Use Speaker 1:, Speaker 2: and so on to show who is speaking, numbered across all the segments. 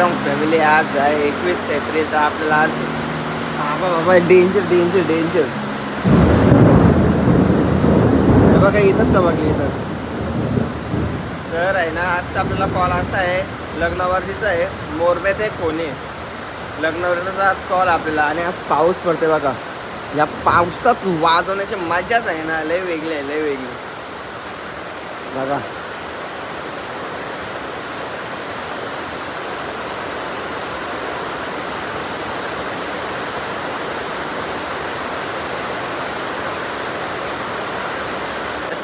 Speaker 1: मग फॅमिली आज आहे 21 एप्रिल. तर आपल्याला आज बाबा डेंजर डेंजर डेंजर बघा इथंच चमकली इथं. तर आहे ना आजचा आपल्याला कॉल असा आहे लग्नावरतीचा आहे मोरबे ते कोणी लग्नावरतीचा आज कॉल आपल्याला. आणि आज पाऊस पडते बघा. या पावसात वाजवण्याची मजाच आहे ना लय वेगळी आहे लय वेगळी बघा.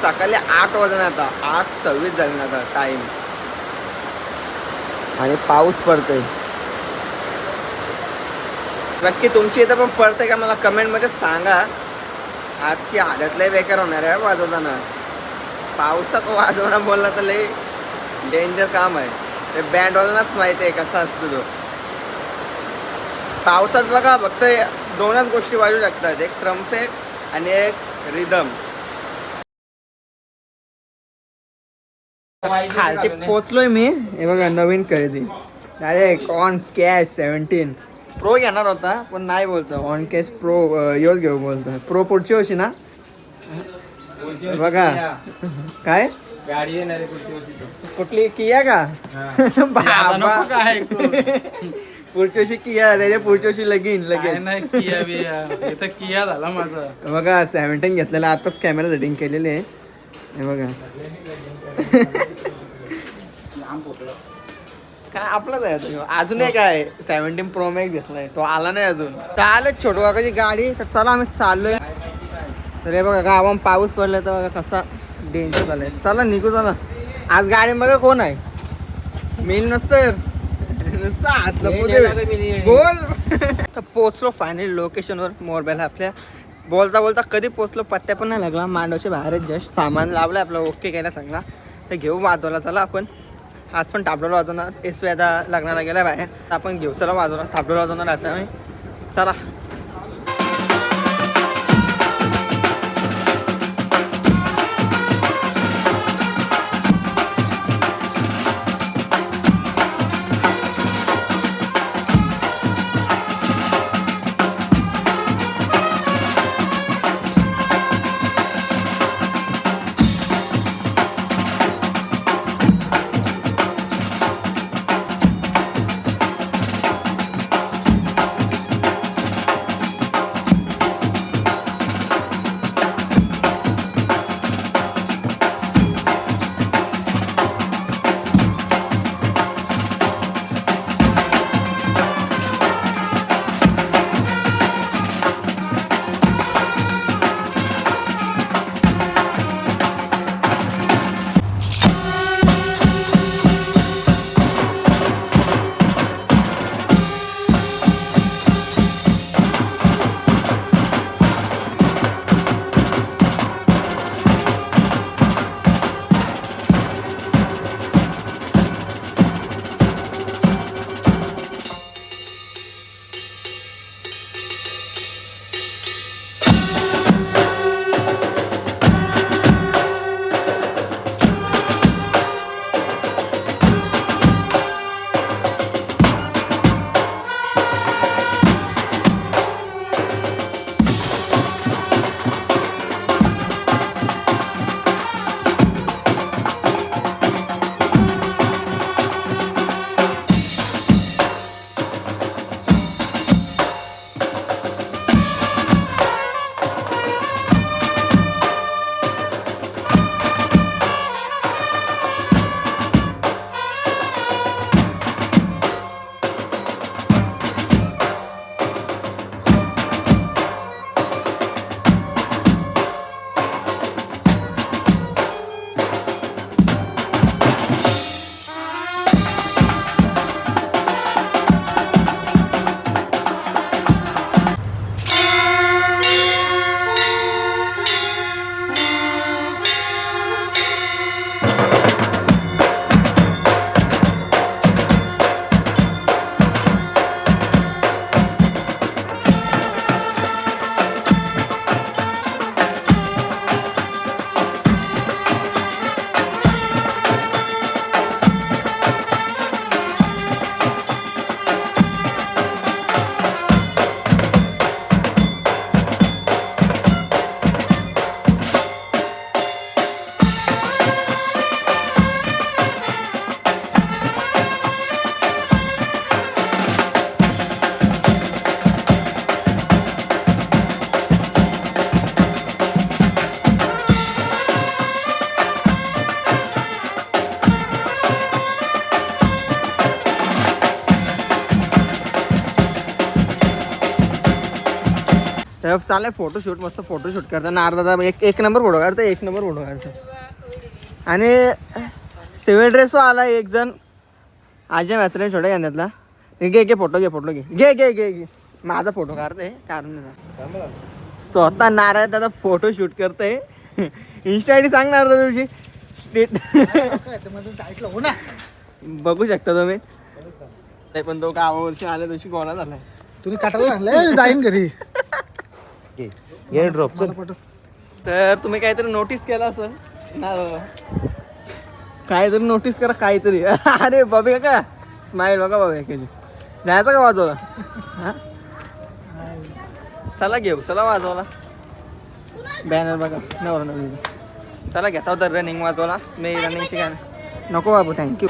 Speaker 1: सकाळी 8 वाजले आता 8:26 झाले ना आता टाईम. आणि पाऊस पडतोय. नक्की तुमची इथं पण पडतंय का मला कमेंटमध्ये सांगा. आजची हालत लय बेकार होणार आहे वाजवताना. पावसात वाजवणं बोललं तर लय डेंजर काम आहे. ते बँडवाल्यांनाच माहिती आहे कसा असतो तो. पावसात बघा फक्त 2च गोष्टी वाजू शकतात, एक ट्रम्पेट आणि एक रिदम. खालती पोचलोय मी. हे बघा नवीन खरेदी. अरे ऑन कॅश 17 प्रो घेणार होता पण नाही बोलतो. ऑन कॅश प्रो योच घेऊ बोलतो. प्रो पुढची वर्षी ना बघा. काय
Speaker 2: गाडी येणार आहे पुढच्या वर्षी.
Speaker 1: कुठली किया का बाबा पुढच्या वर्षी किया त्याच्या पुढच्या वर्षी लगीन लगेच
Speaker 2: नाही किया बिया इथं किया झाला माझा.
Speaker 1: बघा 17 घेतलेला आताच कॅमेरा सेटिंग केलेली आहे. हे बघा काय आपलाच आहे आता. अजून एक आहे 17 प्रो मॅक्स घेतलाय तो आला नाही अजून. तर आलं छोटू काकाची गाडी. तर चला आम्ही चाललोय. तर हे बघा गावात पाऊस पडला तर बघा कसा डेंजर झालाय. चला निघू चला. आज गाडी बघा कोण आहे. मिल नसतं नुसतं हातलं बोल. तर पोचलो फायनली लोकेशनवर मोरबेला आपल्या. बोलता बोलता कधी पोचलो पत्त्या पण नाही लागला. मांडवच्या बाहेर जस्ट सामान लावलं आपलं ओके केला सगळा. तर घेऊ वाजवला चला आपण. आज पण ताबडोला वाजवणार. एसपी आता लग्नाला गेला बाहेर. आपण घेऊ चला वाजवणार ताबडोला वाजवणार आता आम्ही. चला तर चाललंय फोटोशूट, मस्त फोटोशूट करता. नारदादा एक नंबर फोटो काढतो, एक नंबर फोटो काढतो. आणि सिव्हिल ड्रेस आला एक जण, आजच्या मॅत्रे छोट्या घेण्यातला. घे फोटो घे. माझा फोटो काढते कारण स्वतः नारायण दादा फोटो शूट करतोय. इन्स्टा आयडी सांगणार तुझी स्टेट
Speaker 3: ऐकलं हो ना.
Speaker 1: बघू शकता तुम्ही. पण तो गावावरशी आल्या दिवशी गोळा झालाय.
Speaker 3: तुम्ही काटायला लागलाय, जाईन घरी.
Speaker 1: ड्रॉप तर तुम्ही काहीतरी नोटीस केलं असं ना, काहीतरी नोटीस करा काहीतरी. अरे बाबी का स्माईल बघा बाबा एकाची. जायचं का वाजवला? हा चला घेऊ, चला वाजवला. बॅनर बघा नवरा नवीन. चला घेता होता रनिंग वाजवला. मी रनिंगची काय नको बाबू, थँक्यू.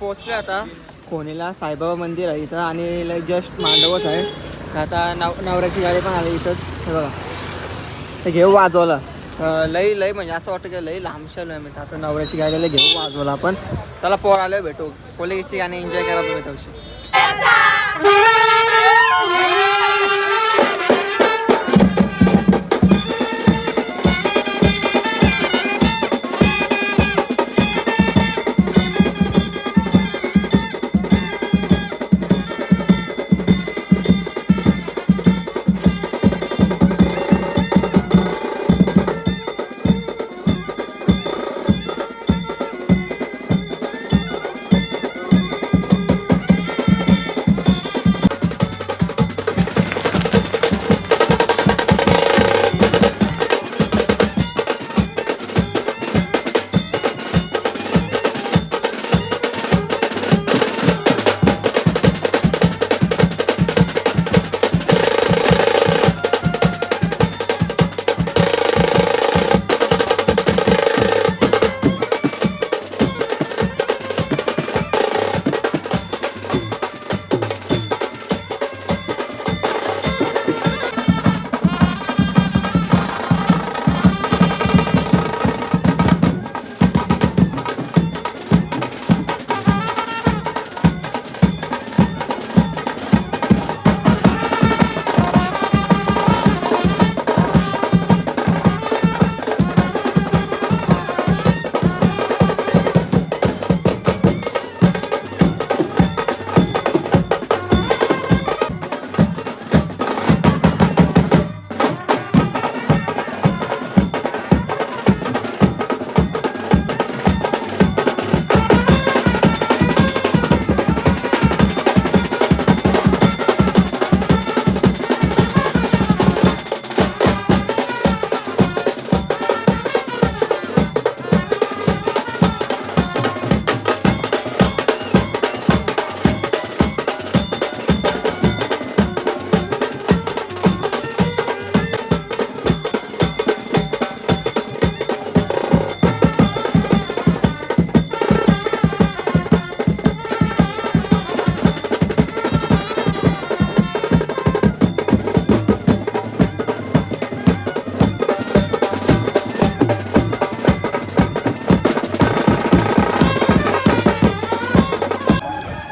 Speaker 1: पोचले आता कोणीला साईबाबा मंदिर आहे इथं आणि लई जस्ट मांडवच आहे. आता नवऱ्याची गाडी पण आली इथंच. हे बघा ते घेऊ वाजवला. लई म्हणजे असं वाटतं की लई लांबशा आहे. मी आता नवऱ्याची गाडीला घेऊ वाजवला आपण. चला पोर आलो भेटू. कोलेची गाणी एन्जॉय करा तुम्ही तवशी.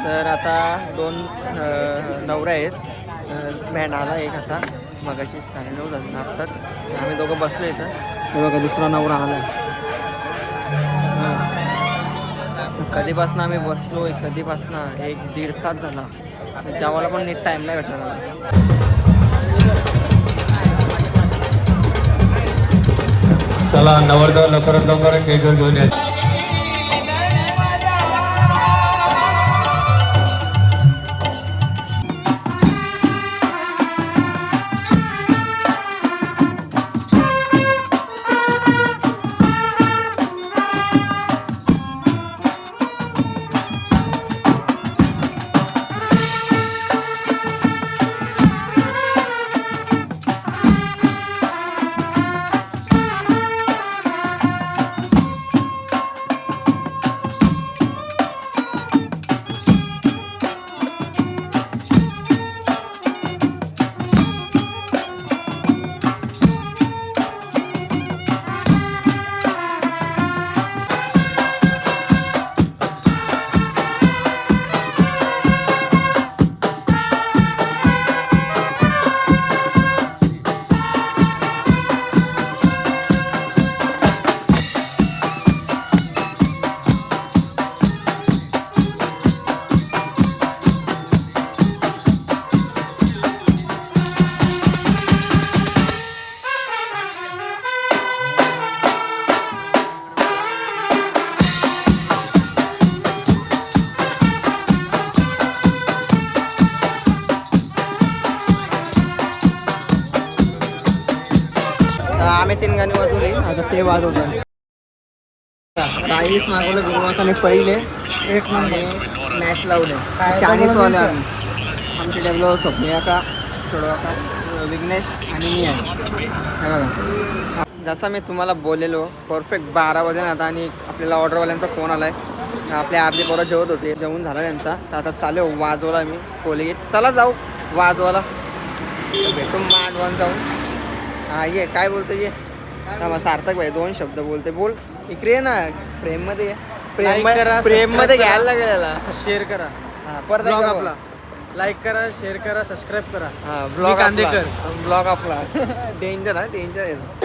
Speaker 1: तर आता 2 नवरे आहेत. तर बँड आला एक आता मगाशी 9:30 झाले ना आत्ताच. आम्ही दोघं बसलो इथं. हे बघा दुसरा नवरा आला. कधीपासून आम्ही बसलोय कधीपासून 1-1.5 तास झाला. जेवायला पण नीट टाईम नाही भेटला मला.
Speaker 4: चला नवरदेव लवकरात लवकर केकवर घेऊन या.
Speaker 1: आम्ही 3 गाणी वाजवली आता ते वाजवतात. राईस मागवलं गुरुवासाने पहिले एक नंबर मॅच लावले. चायनीज वाले आम्ही आमचे डेव्हलप स्वप्निया का थोडं का विघ्नेश आणि मी आहे. हे बघा जसं मी तुम्हाला बोललेलो परफेक्ट 12 वाजले आता आणि आपल्याला ऑर्डरवाल्यांचा फोन आला आहे. आपले अर्धे पोरं जेवत होते जेवून झाला त्यांचा. तर आता चालू वाजवला मी कोलगेट. चला जाऊ वाजवाला भेटू मांडवान जाऊन. हा ये काय बोलतो ये मग सार्थक भाई 2 शब्द बोलते. बोल इकडे ये ना फ्रेममध्ये ये. फ्रेममध्ये घ्यायला लागेल याला.
Speaker 2: शेअर करा.
Speaker 1: हा परत
Speaker 2: ब्लॉग
Speaker 1: एकदा
Speaker 2: आपला लाईक करा, शेअर करा, सबस्क्राईब करा.
Speaker 1: हा
Speaker 2: मी
Speaker 1: ब्लॉग
Speaker 2: कांदेकर.
Speaker 1: ब्लॉग आपला डेंजर हा डेंजर आहे.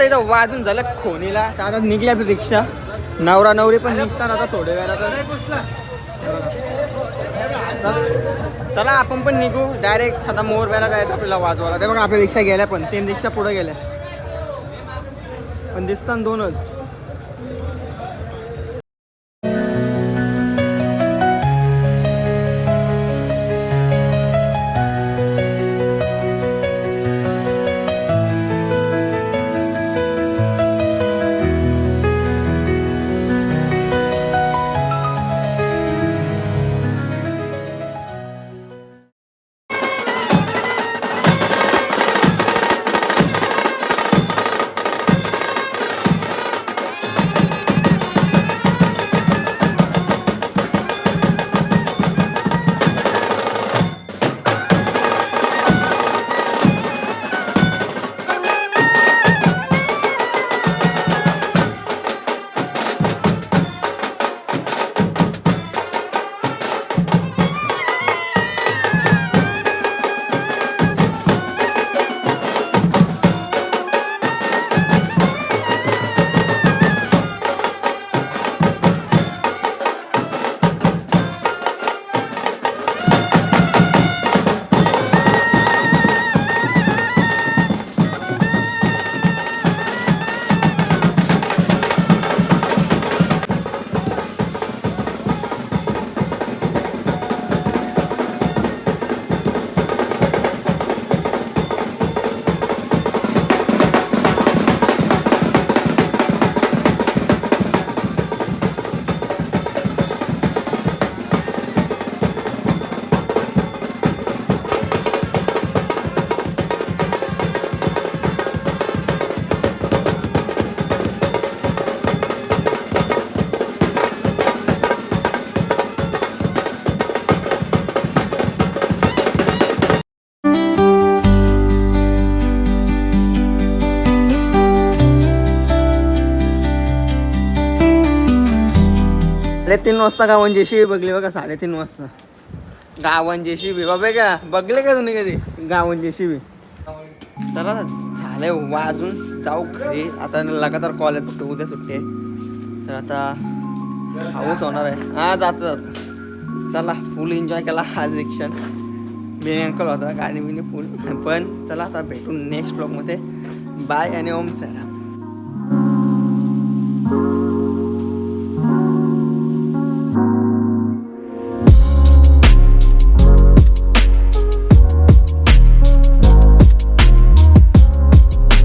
Speaker 1: इथं वाजून झालं खोनीला. तर आता निघल्या रिक्षा, नवरा नवरी पण निघतात आता थोड्या वेळात. चला आपण पण निघू डायरेक्ट. आता मोरब्याला जायचं आपल्याला वाजवायला. ते बघा आपल्या रिक्षा गेल्या, पण 3 रिक्षा पुढे गेल्या, पण दिसतात 2च. तीन वाजता गावन जेसीबी बघली बघा. 3:30 वाजता गावन जेसीबी बाबा का बघले का तुम्ही कधी गावन जेसीबी? चला झालंय वाजून जाऊ घरी. आता लगातार कॉल आहे, फक्त उद्या सुट्टी आहे. तर आता पाऊस होणार आहे. हा जात चला फुल एन्जॉय केला आज रिक्षा. मी अंकल होता गाणी बिणी फुल. पण चला आता भेटून नेक्स्ट ब्लॉगमध्ये. बाय आणि ओम सर.